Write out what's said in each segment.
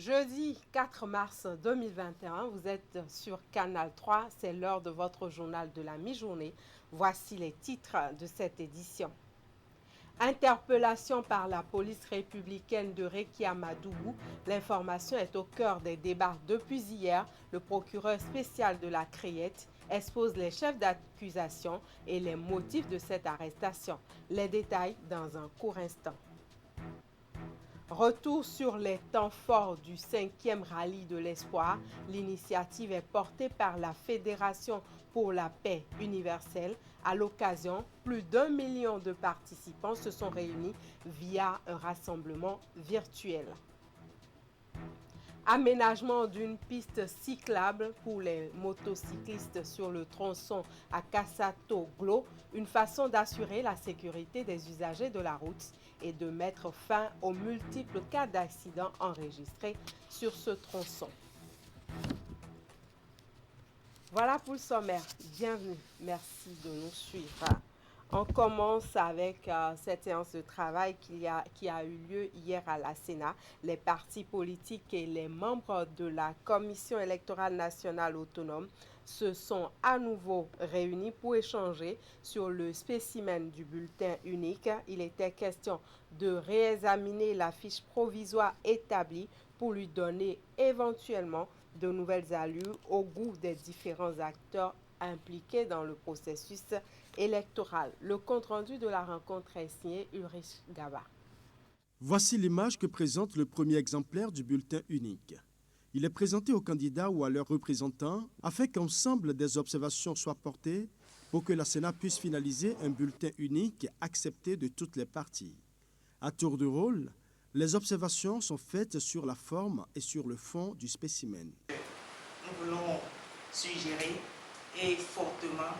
Jeudi 4 mars 2021, vous êtes sur Canal 3, c'est l'heure de votre journal de la mi-journée. Voici les titres de cette édition. Interpellation par la police républicaine de Rekiamadougou. L'information est au cœur des débats depuis hier. Le procureur spécial de la Criette expose les chefs d'accusation et les motifs de cette arrestation. Les détails dans un court instant. Retour sur les temps forts du 5e rallye de l'espoir. L'initiative est portée par la Fédération pour la paix universelle. À l'occasion, plus d'1 million de participants se sont réunis via un rassemblement virtuel. Aménagement d'une piste cyclable pour les motocyclistes sur le tronçon à Kassato-Glo, une façon d'assurer la sécurité des usagers de la route et de mettre fin aux multiples cas d'accidents enregistrés sur ce tronçon. Voilà pour le sommaire. Bienvenue. Merci de nous suivre. On commence avec cette séance de travail qui a eu lieu hier à la Sénat. Les partis politiques et les membres de la Commission électorale nationale autonome se sont à nouveau réunis pour échanger sur le spécimen du bulletin unique. Il était question de réexaminer la fiche provisoire établie pour lui donner éventuellement de nouvelles allures au goût des différents acteurs impliqués dans le processus électoral. Le compte-rendu de la rencontre est signé Ulrich Gaba. Voici l'image que présente le premier exemplaire du bulletin unique. Il est présenté aux candidats ou à leurs représentants afin qu'ensemble des observations soient portées pour que la Sénat puisse finaliser un bulletin unique accepté de toutes les parties. À tour de rôle, les observations sont faites sur la forme et sur le fond du spécimen. Nous voulons suggérer et fortement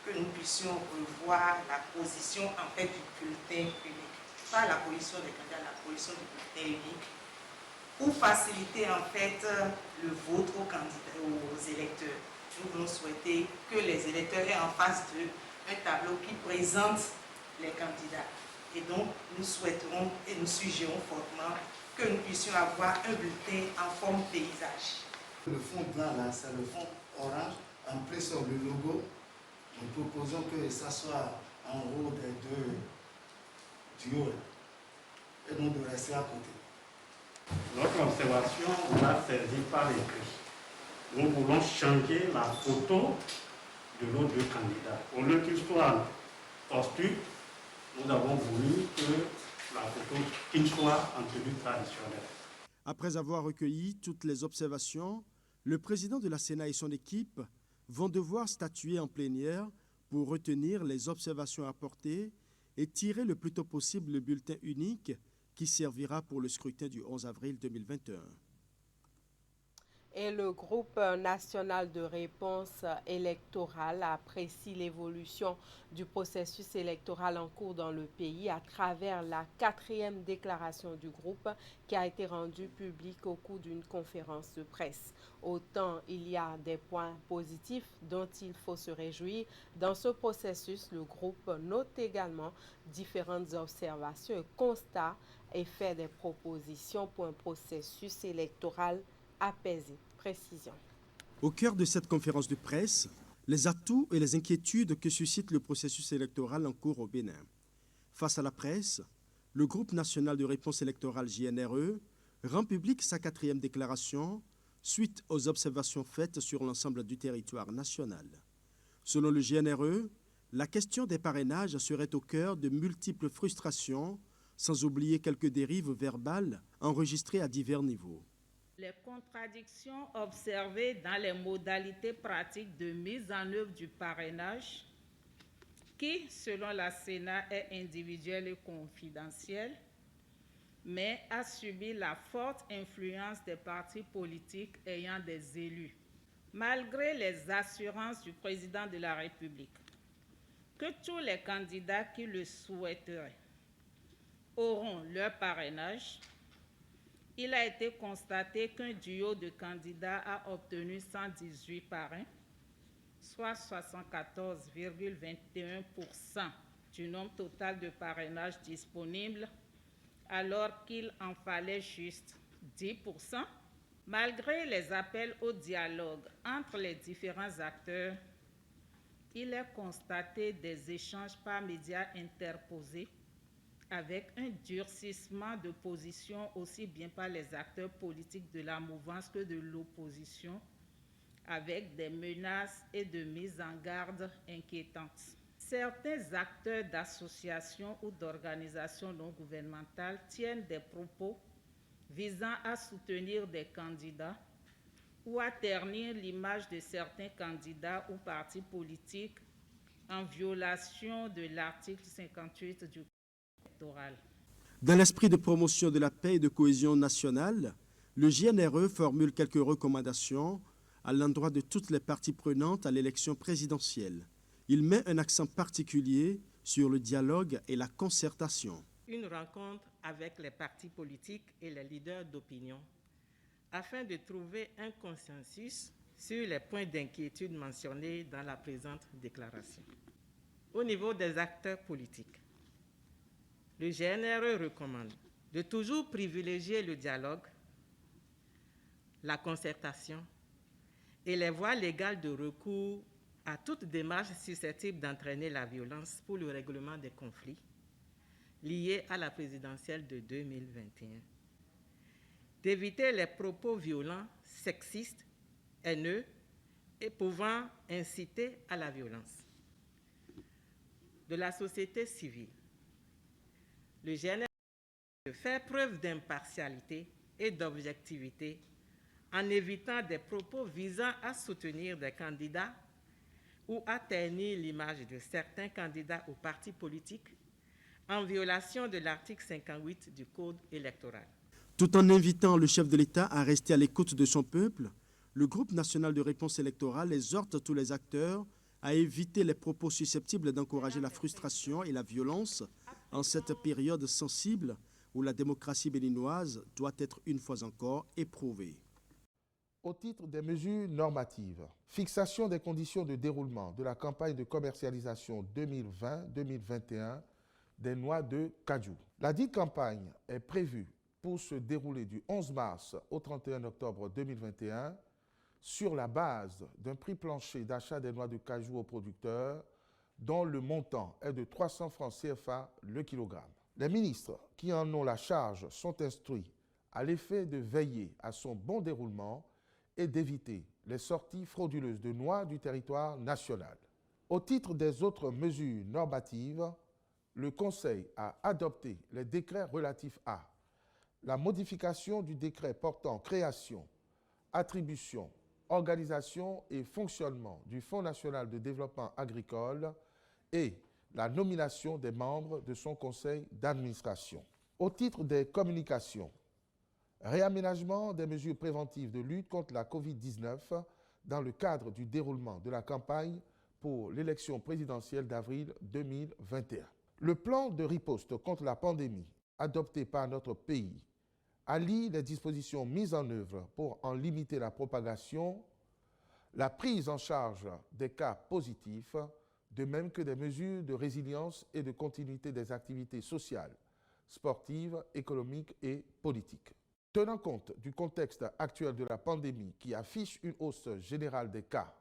que nous puissions revoir la position en fait du bulletin unique. Pas la position des candidats, la position du bulletin unique, pour faciliter en fait le vote aux candidats, aux électeurs. Nous voulons souhaiter que les électeurs aient en face d'eux un tableau qui présente les candidats. Et donc, nous souhaiterons et nous suggérons fortement que nous puissions avoir un bulletin en forme paysage. Le fond blanc là, c'est le fond orange, après sur le logo. Nous proposons que ça soit en haut des deux du haut et non de rester à côté. Notre observation va servir par écrit. Nous voulons changer la photo de nos deux candidats. Au lieu qu'ils soient en costume, nous avons voulu que la photo qu'ils soient en tenue traditionnelle. Après avoir recueilli toutes les observations, le président de la Sénat et son équipe vont devoir statuer en plénière pour retenir les observations apportées et tirer le plus tôt possible le bulletin unique qui servira pour le scrutin du 11 avril 2021. Et le groupe national de réponse électorale apprécie l'évolution du processus électoral en cours dans le pays à travers la 4e déclaration du groupe qui a été rendue publique au cours d'une conférence de presse. Autant il y a des points positifs dont il faut se réjouir. Dans ce processus, le groupe note également différentes observations et constats et fait des propositions pour un processus électoral apaisé. Précision. Au cœur de cette conférence de presse, les atouts et les inquiétudes que suscite le processus électoral en cours au Bénin. Face à la presse, le groupe national de réponse électorale JNRE rend publique sa 4e déclaration suite aux observations faites sur l'ensemble du territoire national. Selon le JNRE, la question des parrainages serait au cœur de multiples frustrations, sans oublier quelques dérives verbales enregistrées à divers niveaux. Les contradictions observées dans les modalités pratiques de mise en œuvre du parrainage, qui, selon la Sénat, est individuel et confidentiel, mais a subi la forte influence des partis politiques ayant des élus. Malgré les assurances du président de la République que tous les candidats qui le souhaiteraient auront leur parrainage, il a été constaté qu'un duo de candidats a obtenu 118 parrains, soit 74,21% du nombre total de parrainages disponibles, alors qu'il en fallait juste 10%, Malgré les appels au dialogue entre les différents acteurs, il est constaté des échanges par médias interposés avec un durcissement de position aussi bien par les acteurs politiques de la mouvance que de l'opposition, avec des menaces et de mises en garde inquiétantes. Certains acteurs d'associations ou d'organisations non gouvernementales tiennent des propos visant à soutenir des candidats ou à ternir l'image de certains candidats ou partis politiques en violation de l'article 58 du Code électoral. Dans l'esprit de promotion de la paix et de cohésion nationale, le GNRE formule quelques recommandations à l'endroit de toutes les parties prenantes à l'élection présidentielle. Il met un accent particulier sur le dialogue et la concertation. Une rencontre avec les partis politiques et les leaders d'opinion afin de trouver un consensus sur les points d'inquiétude mentionnés dans la présente déclaration. Au niveau des acteurs politiques, le GNRE recommande de toujours privilégier le dialogue, la concertation et les voies légales de recours à toute démarche susceptible d'entraîner la violence pour le règlement des conflits liés à la présidentielle de 2021. D'éviter les propos violents, sexistes, haineux et pouvant inciter à la violence. De la société civile, le GNRE de faire preuve d'impartialité et d'objectivité en évitant des propos visant à soutenir des candidats ou à ternir l'image de certains candidats ou partis politiques en violation de l'article 58 du Code électoral. Tout en invitant le chef de l'État à rester à l'écoute de son peuple, le groupe national de réponse électorale exhorte tous les acteurs à éviter les propos susceptibles d'encourager la frustration et la violence en cette période sensible où la démocratie béninoise doit être une fois encore éprouvée. Au titre des mesures normatives, fixation des conditions de déroulement de la campagne de commercialisation 2020-2021 des noix de cajou. La dite campagne est prévue pour se dérouler du 11 mars au 31 octobre 2021 sur la base d'un prix plancher d'achat des noix de cajou aux producteurs dont le montant est de 300 francs CFA le kilogramme. Les ministres qui en ont la charge sont instruits à l'effet de veiller à son bon déroulement et d'éviter les sorties frauduleuses de noix du territoire national. Au titre des autres mesures normatives, le Conseil a adopté les décrets relatifs à la modification du décret portant création, attribution, organisation et fonctionnement du Fonds national de développement agricole et la nomination des membres de son conseil d'administration. Au titre des communications, réaménagement des mesures préventives de lutte contre la COVID-19 dans le cadre du déroulement de la campagne pour l'élection présidentielle d'avril 2021. Le plan de riposte contre la pandémie adopté par notre pays allie les dispositions mises en œuvre pour en limiter la propagation, la prise en charge des cas positifs, de même que des mesures de résilience et de continuité des activités sociales, sportives, économiques et politiques. Tenant compte du contexte actuel de la pandémie qui affiche une hausse générale des cas,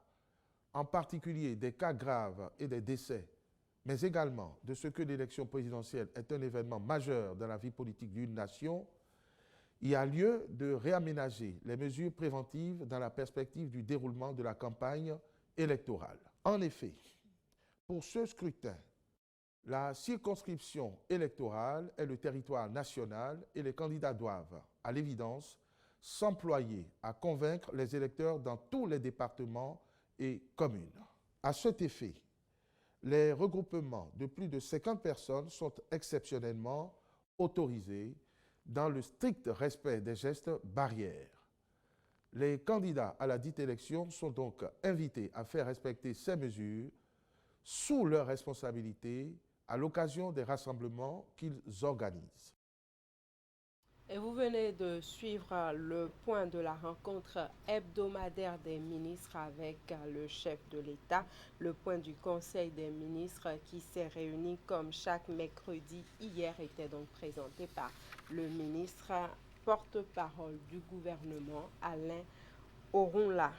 en particulier des cas graves et des décès, mais également de ce que l'élection présidentielle est un événement majeur dans la vie politique d'une nation, il y a lieu de réaménager les mesures préventives dans la perspective du déroulement de la campagne électorale. En effet, pour ce scrutin, la circonscription électorale est le territoire national et les candidats doivent, à l'évidence, s'employer à convaincre les électeurs dans tous les départements et communes. À cet effet, les regroupements de plus de 50 personnes sont exceptionnellement autorisés dans le strict respect des gestes barrières. Les candidats à la dite élection sont donc invités à faire respecter ces mesures sous leur responsabilité à l'occasion des rassemblements qu'ils organisent. Et vous venez de suivre le point de la rencontre hebdomadaire des ministres avec le chef de l'État, le point du Conseil des ministres qui s'est réuni comme chaque mercredi. Hier était donc présenté par le ministre porte-parole du gouvernement, Alain Orunla.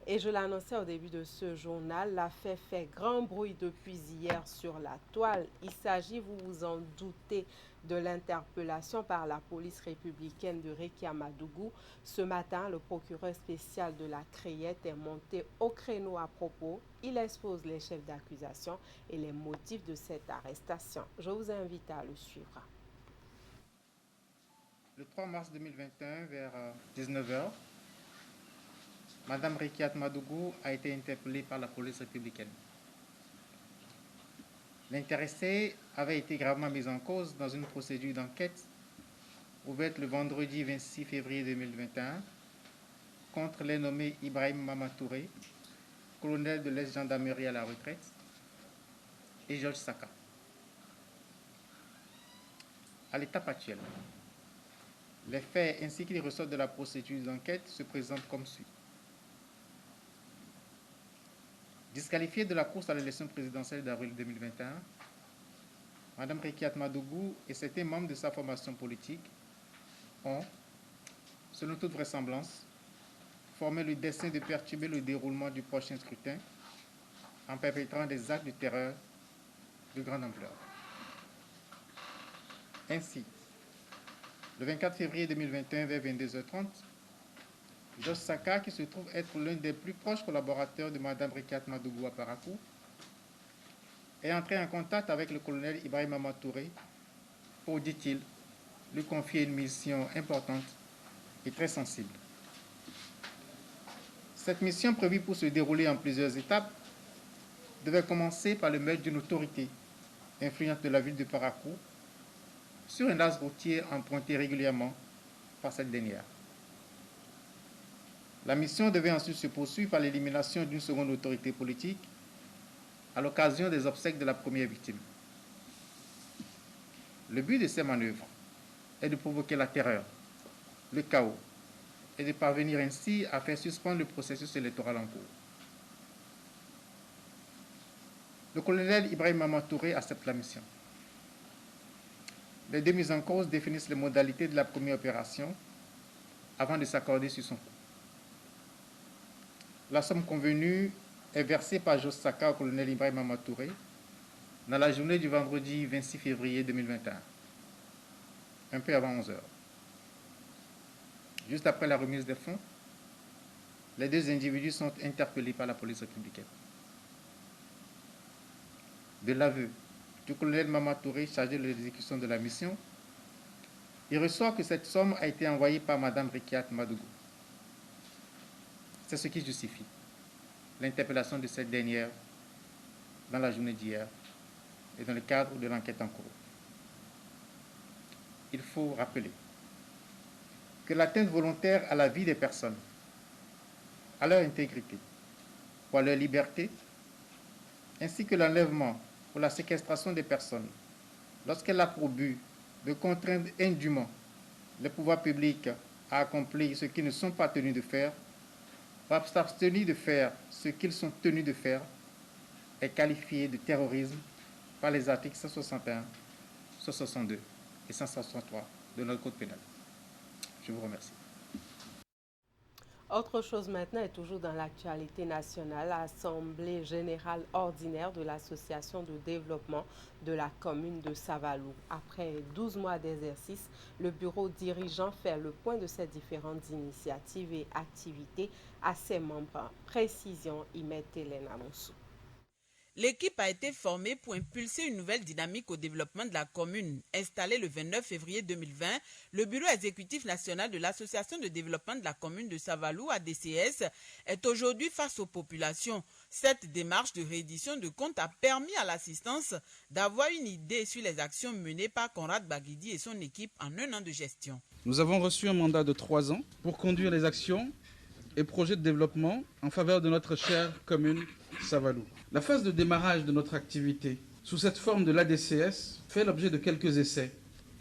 Et je l'annonçais au début de ce journal, l'affaire fait grand bruit depuis hier sur la toile. Il s'agit, vous vous en doutez, de l'interpellation par la police républicaine de Rekia-Madougou. Ce matin, le procureur spécial de la Crayette est monté au créneau à propos. Il expose les chefs d'accusation et les motifs de cette arrestation. Je vous invite à le suivre. Le 3 mars 2021, vers 19h, Madame Rekia-Madougou a été interpellée par la police républicaine. L'intéressée avait été gravement mise en cause dans une procédure d'enquête ouverte le vendredi 26 février 2021 contre les nommés Ibrahim Mamatouré, colonel de l'ex-gendarmerie à la retraite, et Georges Saka. À l'étape actuelle, les faits ainsi qu'ils ressortent de la procédure d'enquête se présentent comme suit. Disqualifiée de la course à l'élection présidentielle d'avril 2021, Mme Rekia-Madougou et certains membres de sa formation politique ont, selon toute vraisemblance, formé le dessein de perturber le déroulement du prochain scrutin en perpétrant des actes de terreur de grande ampleur. Ainsi, le 24 février 2021 vers 22h30, Georges Saka, qui se trouve être l'un des plus proches collaborateurs de Mme Rekia-Madougou à Parakou, est entré en contact avec le colonel Ibrahim Mamatouré pour, dit-il, lui confier une mission importante et très sensible. Cette mission, prévue pour se dérouler en plusieurs étapes, devait commencer par le meurtre d'une autorité influente de la ville de Parakou sur un axe routier emprunté régulièrement par cette dernière. La mission devait ensuite se poursuivre par l'élimination d'une seconde autorité politique à l'occasion des obsèques de la première victime. Le but de ces manœuvres est de provoquer la terreur, le chaos et de parvenir ainsi à faire suspendre le processus électoral en cours. Le colonel Ibrahim Mamatouré accepte la mission. Les deux mises en cause définissent les modalités de la première opération avant de s'accorder sur son coût. La somme convenue est versée par Georges Saka au colonel Ibrahim Mamatouré dans la journée du vendredi 26 février 2021, un peu avant 11h. Juste après la remise des fonds, les deux individus sont interpellés par la police républicaine. De l'aveu du colonel Mamatouré chargé de l'exécution de la mission, il ressort que cette somme a été envoyée par Mme Rekia-Madougou. C'est ce qui justifie l'interpellation de cette dernière dans la journée d'hier et dans le cadre de l'enquête en cours. Il faut rappeler que l'atteinte volontaire à la vie des personnes, à leur intégrité ou à leur liberté, ainsi que l'enlèvement ou la séquestration des personnes, lorsqu'elle a pour but de contraindre indûment les pouvoirs publics à accomplir ce qu'ils ne sont pas tenus de faire, ou à s'abstenir de faire ce qu'ils sont tenus de faire, est qualifié de terrorisme par les articles 161, 162 et 163 de notre Code pénal. Je vous remercie. Autre chose maintenant est toujours dans l'actualité nationale, l'Assemblée générale ordinaire de l'Association de développement de la commune de Savalou. Après 12 mois d'exercice, le bureau dirigeant fait le point de ces différentes initiatives et activités à ses membres. Précision, Imet Hélène Amonsou. L'équipe a été formée pour impulser une nouvelle dynamique au développement de la commune. Installé le 29 février 2020, le bureau exécutif national de l'Association de développement de la commune de Savalou, ADCS, est aujourd'hui face aux populations. Cette démarche de réédition de comptes a permis à l'assistance d'avoir une idée sur les actions menées par Conrad Baguidi et son équipe en un an de gestion. Nous avons reçu un mandat de 3 ans pour conduire les actions et projets de développement en faveur de notre chère commune Savalou. La phase de démarrage de notre activité sous cette forme de l'ADCS fait l'objet de quelques essais,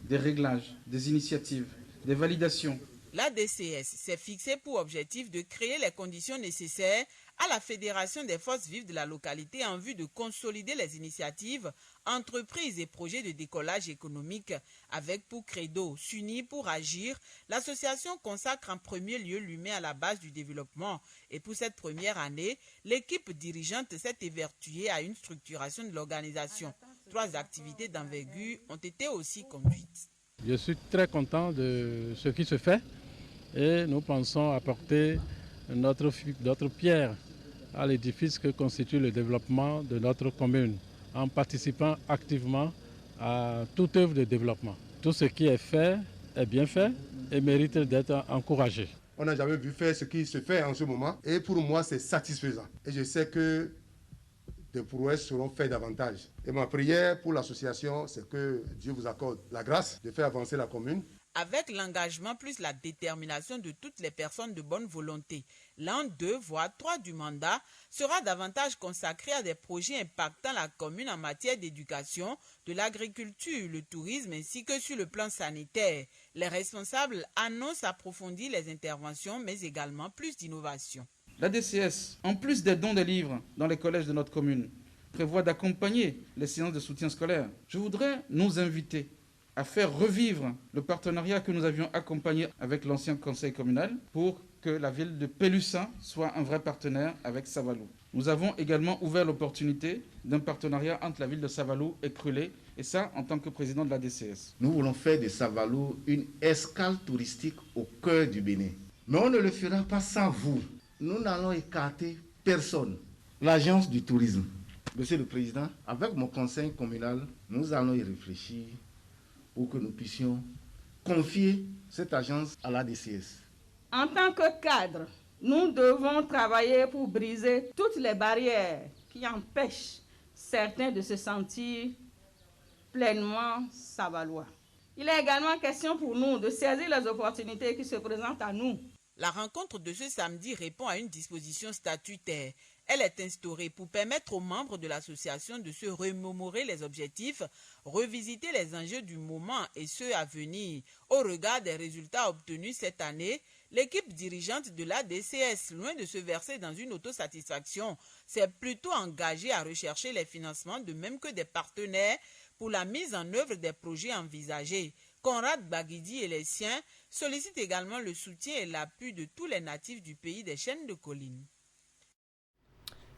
des réglages, des initiatives, des validations. L'ADCS s'est fixé pour objectif de créer les conditions nécessaires à la Fédération des forces vives de la localité en vue de consolider les initiatives, entreprises et projets de décollage économique avec pour credo s'unir pour agir. L'association consacre en premier lieu l'humain à la base du développement et pour cette première année, l'équipe dirigeante s'est évertuée à une structuration de l'organisation. 3 activités d'envergure ont été aussi conduites. Je suis très content de ce qui se fait et nous pensons apporter notre pierre à l'édifice que constitue le développement de notre commune en participant activement à toute œuvre de développement. Tout ce qui est fait est bien fait et mérite d'être encouragé. On n'a jamais vu faire ce qui se fait en ce moment et pour moi c'est satisfaisant. Et je sais que des prouesses seront faites davantage. Et ma prière pour l'association, c'est que Dieu vous accorde la grâce de faire avancer la commune. Avec l'engagement plus la détermination de toutes les personnes de bonne volonté, l'an 2, voire 3 du mandat sera davantage consacré à des projets impactant la commune en matière d'éducation, de l'agriculture, le tourisme ainsi que sur le plan sanitaire. Les responsables annoncent approfondir les interventions mais également plus d'innovation. La DCS, en plus des dons de livres dans les collèges de notre commune, prévoit d'accompagner les séances de soutien scolaire. Je voudrais nous inviter à faire revivre le partenariat que nous avions accompagné avec l'ancien conseil communal pour que la ville de Pélussin soit un vrai partenaire avec Savalou. Nous avons également ouvert l'opportunité d'un partenariat entre la ville de Savalou et Krulé, et ça en tant que président de la DCS. Nous voulons faire de Savalou une escale touristique au cœur du Bénin. Mais on ne le fera pas sans vous. Nous n'allons écarter personne. L'agence du tourisme, Monsieur le Président, avec mon conseil communal, nous allons y réfléchir pour que nous puissions confier cette agence à la DCS. En tant que cadre, nous devons travailler pour briser toutes les barrières qui empêchent certains de se sentir pleinement savalois. Il est également question pour nous de saisir les opportunités qui se présentent à nous. La rencontre de ce samedi répond à une disposition statutaire. Elle est instaurée pour permettre aux membres de l'association de se remémorer les objectifs, revisiter les enjeux du moment et ceux à venir. Au regard des résultats obtenus cette année, l'équipe dirigeante de la DCS, loin de se verser dans une autosatisfaction, s'est plutôt engagée à rechercher les financements de même que des partenaires pour la mise en œuvre des projets envisagés. Conrad Baguidi et les siens sollicitent également le soutien et l'appui de tous les natifs du pays des chaînes de collines.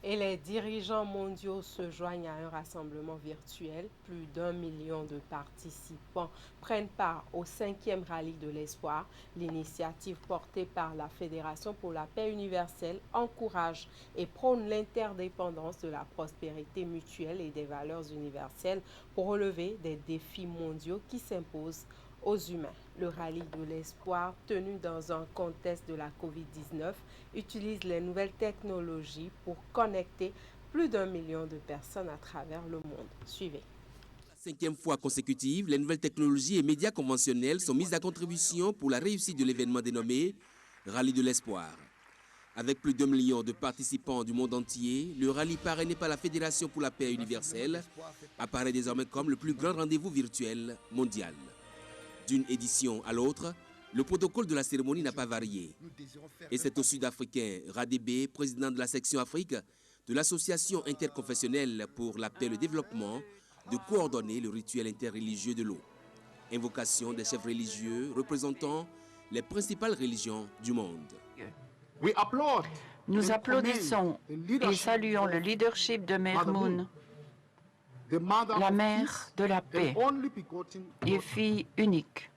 Et les dirigeants mondiaux se joignent à un rassemblement virtuel. Plus d'1 million de participants prennent part au 5e rallye de l'espoir. L'initiative portée par la Fédération pour la paix universelle encourage et prône l'interdépendance de la prospérité mutuelle et des valeurs universelles pour relever des défis mondiaux qui s'imposent aux humains. Le rallye de l'espoir, tenu dans un contexte de la COVID-19, utilise les nouvelles technologies pour connecter plus d'1 million de personnes à travers le monde. Suivez. La 5e fois consécutive, les nouvelles technologies et médias conventionnels sont mises à contribution pour la réussite de l'événement dénommé Rallye de l'espoir. Avec plus d'1 million de participants du monde entier, le rallye parrainé par la Fédération pour la paix universelle apparaît désormais comme le plus grand rendez-vous virtuel mondial. D'une édition à l'autre, le protocole de la cérémonie n'a pas varié. Et c'est au Sud-Africain Radebe, président de la section Afrique de l'Association interconfessionnelle pour la paix et le développement, de coordonner le rituel interreligieux de l'eau. Invocation des chefs religieux représentant les principales religions du monde. Nous applaudissons et saluons le leadership de Mère Moon, la mère de la paix et fille unique,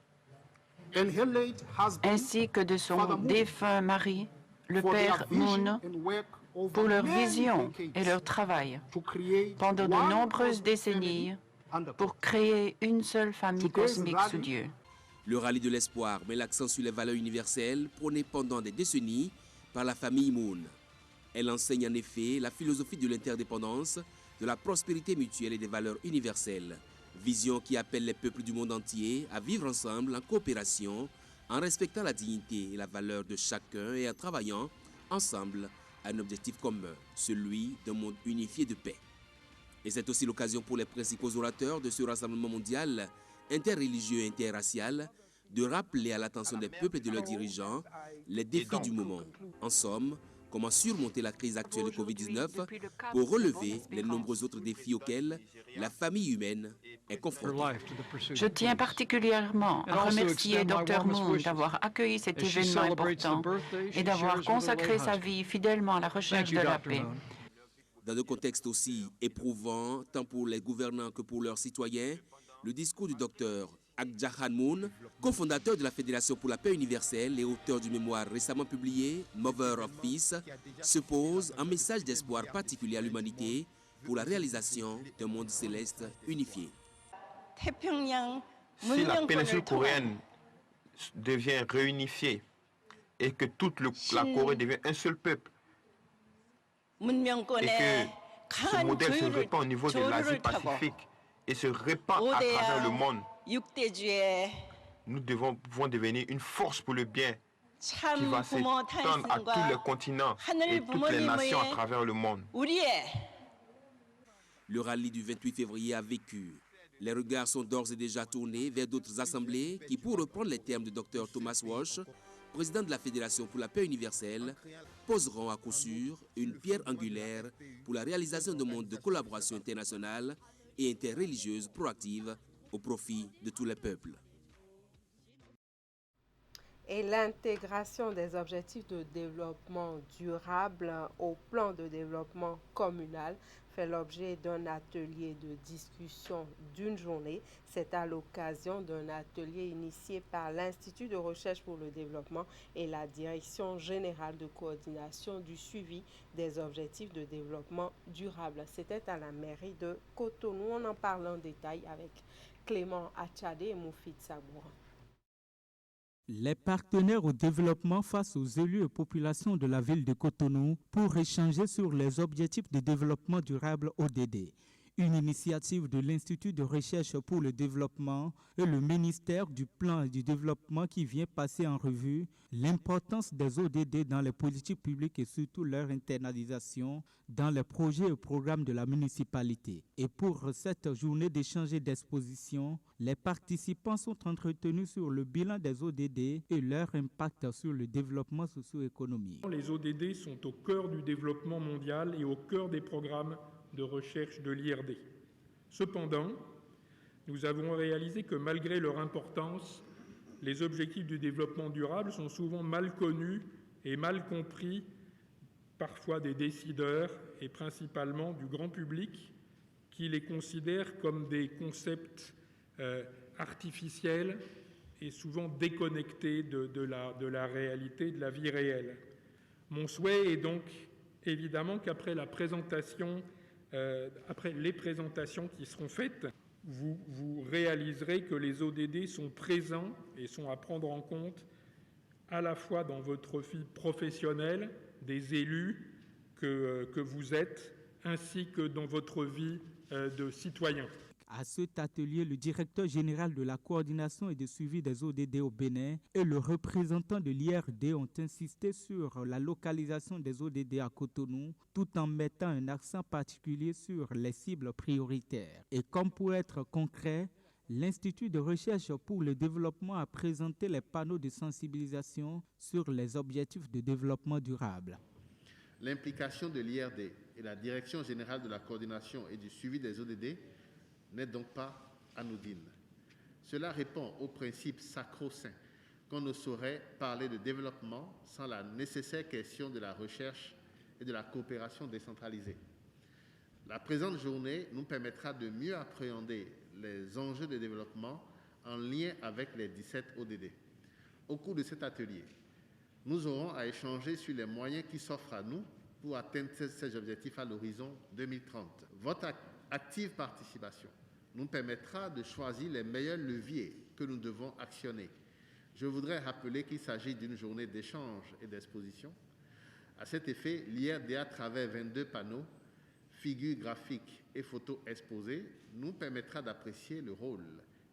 ainsi que de son défunt mari, le père Moon, pour leur vision et leur travail pendant de nombreuses décennies pour créer une seule famille cosmique sous Dieu. Le rallye de l'espoir met l'accent sur les valeurs universelles prônées pendant des décennies par la famille Moon. Elle enseigne en effet la philosophie de l'interdépendance, de la prospérité mutuelle et des valeurs universelles. Vision qui appelle les peuples du monde entier à vivre ensemble en coopération, en respectant la dignité et la valeur de chacun et en travaillant ensemble à un objectif commun, celui d'un monde unifié de paix. Et c'est aussi l'occasion pour les principaux orateurs de ce rassemblement mondial interreligieux et interracial de rappeler à l'attention des peuples et de leurs dirigeants les défis du moment. En somme, Comment surmonter la crise actuelle de Covid-19 pour relever les nombreux autres défis auxquels la famille humaine est confrontée. Je tiens particulièrement à remercier Dr Moon d'avoir accueilli cet événement important et d'avoir consacré sa vie fidèlement à la recherche de la paix. Dans un contexte aussi éprouvant, tant pour les gouvernants que pour leurs citoyens, le discours du docteur Agjahan Moon, cofondateur de la Fédération pour la paix universelle et auteur du mémoire récemment publié, Mother of Peace, se pose un message d'espoir particulier à l'humanité pour la réalisation d'un monde céleste unifié. Si la péninsule coréenne devient réunifiée et que toute la Corée devient un seul peuple, et que ce modèle se répand au niveau de l'Asie-Pacifique et se répand à travers le monde, nous pouvons devenir une force pour le bien qui va s'étendre à tous les continents et toutes les nations à travers le monde. Le rallye du 28 février a vécu. Les regards sont d'ores et déjà tournés vers d'autres assemblées qui, pour reprendre les termes de Dr Thomas Walsh, président de la Fédération pour la paix universelle, poseront à coup sûr une pierre angulaire pour la réalisation d'un monde de collaboration internationale et interreligieuse proactive au profit de tous les peuples. Et l'intégration des objectifs de développement durable au plan de développement communal fait l'objet d'un atelier de discussion d'une journée. C'est à l'occasion d'un atelier initié par l'Institut de recherche pour le développement et la Direction générale de coordination du suivi des objectifs de développement durable. C'était à la mairie de Cotonou. On en parle en détail avec Clément Achade et Moufid Saboura. Les partenaires au développement face aux élus et populations de la ville de Cotonou pour échanger sur les objectifs de développement durable ODD. Une initiative de l'Institut de recherche pour le développement et le ministère du Plan et du Développement qui vient passer en revue l'importance des ODD dans les politiques publiques et surtout leur internalisation dans les projets et programmes de la municipalité. Et pour cette journée d'échange et d'exposition, les participants sont entretenus sur le bilan des ODD et leur impact sur le développement socio-économique. Les ODD sont au cœur du développement mondial et au cœur des programmes de recherche de l'IRD. Cependant, nous avons réalisé que malgré leur importance, les objectifs du développement durable sont souvent mal connus et mal compris, parfois des décideurs et principalement du grand public, qui les considèrent comme des concepts artificiels et souvent déconnectés de la réalité, de la vie réelle. Mon souhait est donc évidemment qu'après après les présentations qui seront faites, vous réaliserez que les ODD sont présents et sont à prendre en compte à la fois dans votre vie professionnelle, des élus que vous êtes, ainsi que dans votre vie de citoyen. À cet atelier, le directeur général de la coordination et de suivi des ODD au Bénin et le représentant de l'IRD ont insisté sur la localisation des ODD à Cotonou, tout en mettant un accent particulier sur les cibles prioritaires. Et comme pour être concret, l'Institut de recherche pour le développement a présenté les panneaux de sensibilisation sur les objectifs de développement durable. L'implication de l'IRD et la Direction générale de la coordination et du suivi des ODD n'est donc pas anodine. Cela répond au principe sacro-saint qu'on ne saurait parler de développement sans la nécessaire question de la recherche et de la coopération décentralisée. La présente journée nous permettra de mieux appréhender les enjeux de développement en lien avec les 17 ODD. Au cours de cet atelier, nous aurons à échanger sur les moyens qui s'offrent à nous pour atteindre ces objectifs à l'horizon 2030. Votre active participation nous permettra de choisir les meilleurs leviers que nous devons actionner. Je voudrais rappeler qu'il s'agit d'une journée d'échange et d'exposition. À cet effet, l'IRD, à travers 22 panneaux, figures graphiques et photos exposées, nous permettra d'apprécier le rôle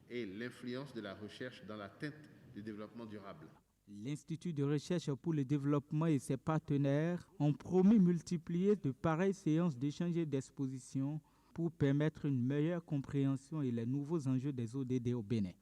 et l'influence de la recherche dans l'atteinte du développement durable. L'Institut de recherche pour le développement et ses partenaires ont promis multiplier de pareilles séances d'échange et d'exposition pour permettre une meilleure compréhension et les nouveaux enjeux des ODD au Bénin.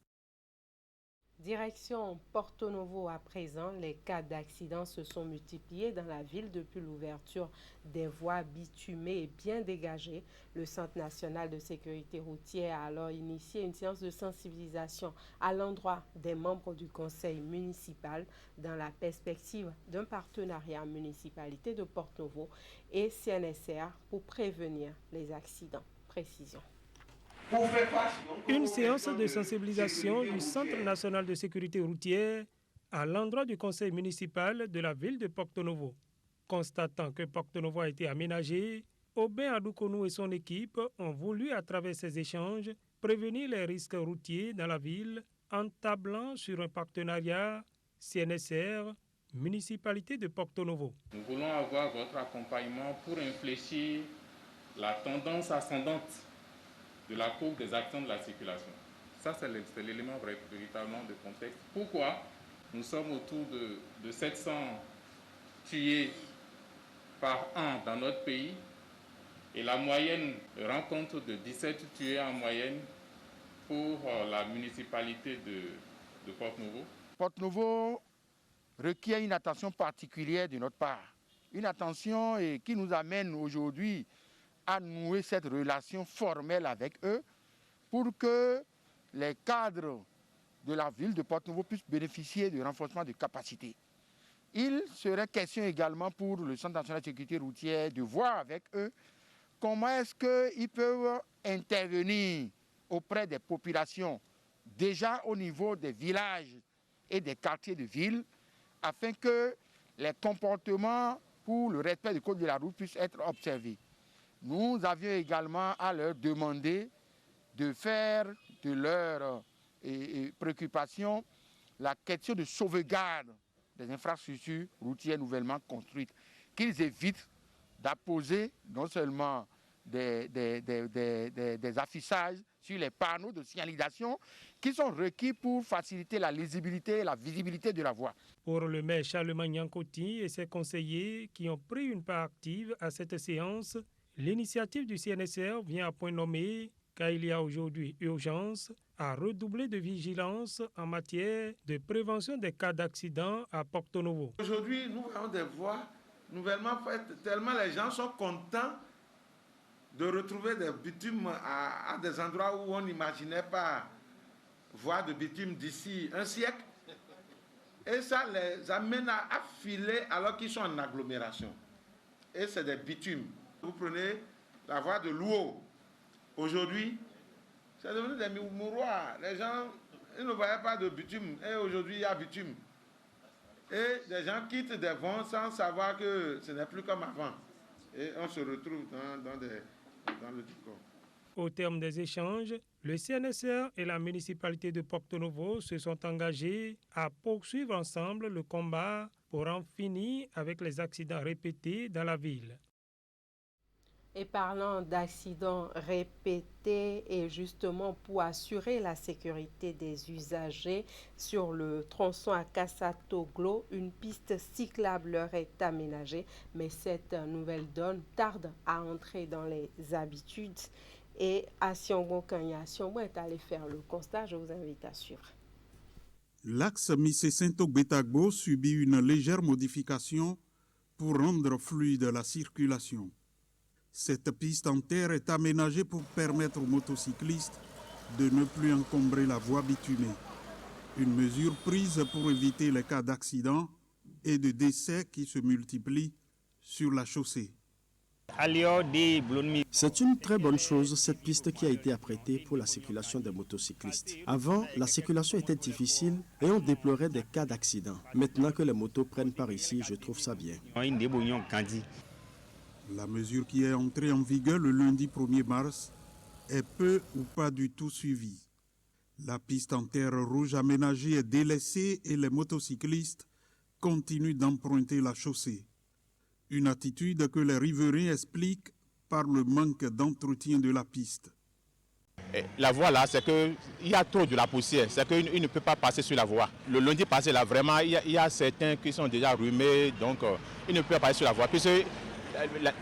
Direction Porto Novo à présent, les cas d'accidents se sont multipliés dans la ville depuis l'ouverture des voies bitumées et bien dégagées. Le Centre national de sécurité routière a alors initié une séance de sensibilisation à l'endroit des membres du conseil municipal dans la perspective d'un partenariat municipalité de Porto Novo et CNSR pour prévenir les accidents. Précision. Une séance de sensibilisation du Centre national de sécurité routière à l'endroit du conseil municipal de la ville de Porto Novo. Constatant que Porto Novo a été aménagé, Aubin Adoukonou et son équipe ont voulu, à travers ces échanges, prévenir les risques routiers dans la ville en tablant sur un partenariat CNSR, municipalité de Porto Novo. Nous voulons avoir votre accompagnement pour infléchir la tendance ascendante de la courbe des accidents de la circulation. Ça, c'est l'élément véritablement de contexte. Pourquoi nous sommes autour de 700 tués par an dans notre pays et la moyenne rend compte de 17 tués en moyenne pour la municipalité de Porto Novo. Porto Novo requiert une attention particulière de notre part. Une attention qui nous amène aujourd'hui à nouer cette relation formelle avec eux pour que les cadres de la ville de Porto Novo puissent bénéficier du renforcement de capacités. Il serait question également pour le Centre national de sécurité routière de voir avec eux comment est-ce qu'ils peuvent intervenir auprès des populations, déjà au niveau des villages et des quartiers de ville, afin que les comportements pour le respect du code de la route puissent être observés. Nous avions également à leur demander de faire de leurs préoccupations la question de sauvegarde des infrastructures routières nouvellement construites, qu'ils évitent d'apposer non seulement des affichages sur les panneaux de signalisation qui sont requis pour faciliter la lisibilité et la visibilité de la voie. Pour le maire Charlemagne Yankoti et ses conseillers qui ont pris une part active à cette séance, l'initiative du CNSR vient à point nommé car il y a aujourd'hui urgence à redoubler de vigilance en matière de prévention des cas d'accident à Porto Novo. Aujourd'hui, nous avons des voies nouvellement faites, tellement les gens sont contents de retrouver des bitumes à des endroits où on n'imaginait pas voir de bitume d'ici un siècle. Et ça les amène à filer alors qu'ils sont en agglomération. Et c'est des bitumes. Vous prenez la voie de Louo. Aujourd'hui, c'est devenu des mouroirs. Les gens ils ne voyaient pas de bitume. Et aujourd'hui, il y a bitume. Et des gens quittent des vents sans savoir que ce n'est plus comme avant. Et on se retrouve dans le décor. Au terme des échanges, le CNSR et la municipalité de Porto Novo se sont engagés à poursuivre ensemble le combat pour en finir avec les accidents répétés dans la ville. Et parlant d'accidents répétés et justement pour assurer la sécurité des usagers sur le tronçon à Kassatoglo, une piste cyclable leur est aménagée, mais cette nouvelle donne tarde à entrer dans les habitudes. Et à Siongo Kanya, Siongo est allé faire le constat, je vous invite à suivre. L'axe Missé-Saint-Ogbetagbo subit une légère modification pour rendre fluide la circulation. Cette piste en terre est aménagée pour permettre aux motocyclistes de ne plus encombrer la voie bitumée. Une mesure prise pour éviter les cas d'accidents et de décès qui se multiplient sur la chaussée. C'est une très bonne chose, cette piste qui a été apprêtée pour la circulation des motocyclistes. Avant, la circulation était difficile et on déplorait des cas d'accident. Maintenant que les motos prennent par ici, je trouve ça bien. La mesure qui est entrée en vigueur le lundi 1er mars est peu ou pas du tout suivie. La piste en terre rouge aménagée est délaissée et les motocyclistes continuent d'emprunter la chaussée. Une attitude que les riverains expliquent par le manque d'entretien de la piste. La voie là, c'est qu'il y a trop de la poussière, c'est qu'il ne peut pas passer sur la voie. Le lundi passé là, vraiment, il y a certains qui sont déjà rumés, donc ils ne peuvent pas passer sur la voie, puisque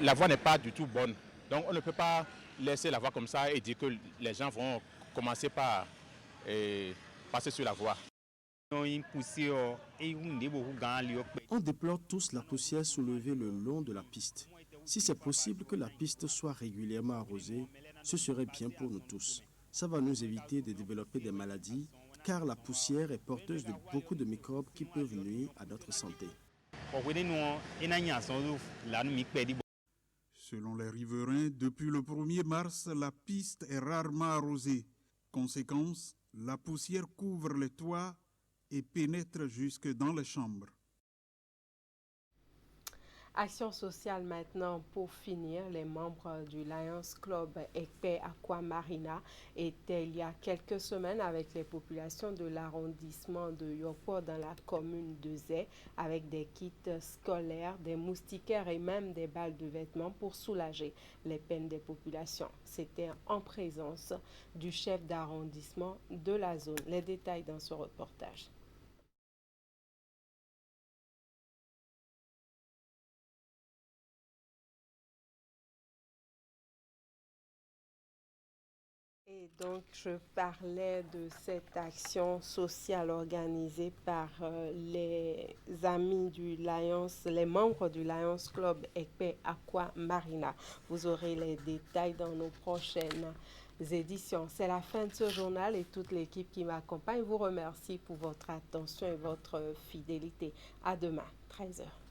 la voie n'est pas du tout bonne. Donc on ne peut pas laisser la voie comme ça et dire que les gens vont commencer par passer sur la voie. On déplore tous la poussière soulevée le long de la piste. Si c'est possible que la piste soit régulièrement arrosée, ce serait bien pour nous tous. Ça va nous éviter de développer des maladies, car la poussière est porteuse de beaucoup de microbes qui peuvent nuire à notre santé. Selon les riverains, depuis le 1er mars, la piste est rarement arrosée. Conséquence, la poussière couvre les toits et pénètre jusque dans les chambres. Action sociale maintenant pour finir. Les membres du Lions Club Ekpe Aqua Marina étaient il y a quelques semaines avec les populations de l'arrondissement de Yopo dans la commune de Zé avec des kits scolaires, des moustiquaires et même des balles de vêtements pour soulager les peines des populations. C'était en présence du chef d'arrondissement de la zone. Les détails dans ce reportage. Et donc, je parlais de cette action sociale organisée par les amis du Lions, les membres du Lions Club Ekpe Aqua Marina. Vous aurez les détails dans nos prochaines éditions. C'est la fin de ce journal et toute l'équipe qui m'accompagne vous remercie pour votre attention et votre fidélité. À demain, 13h.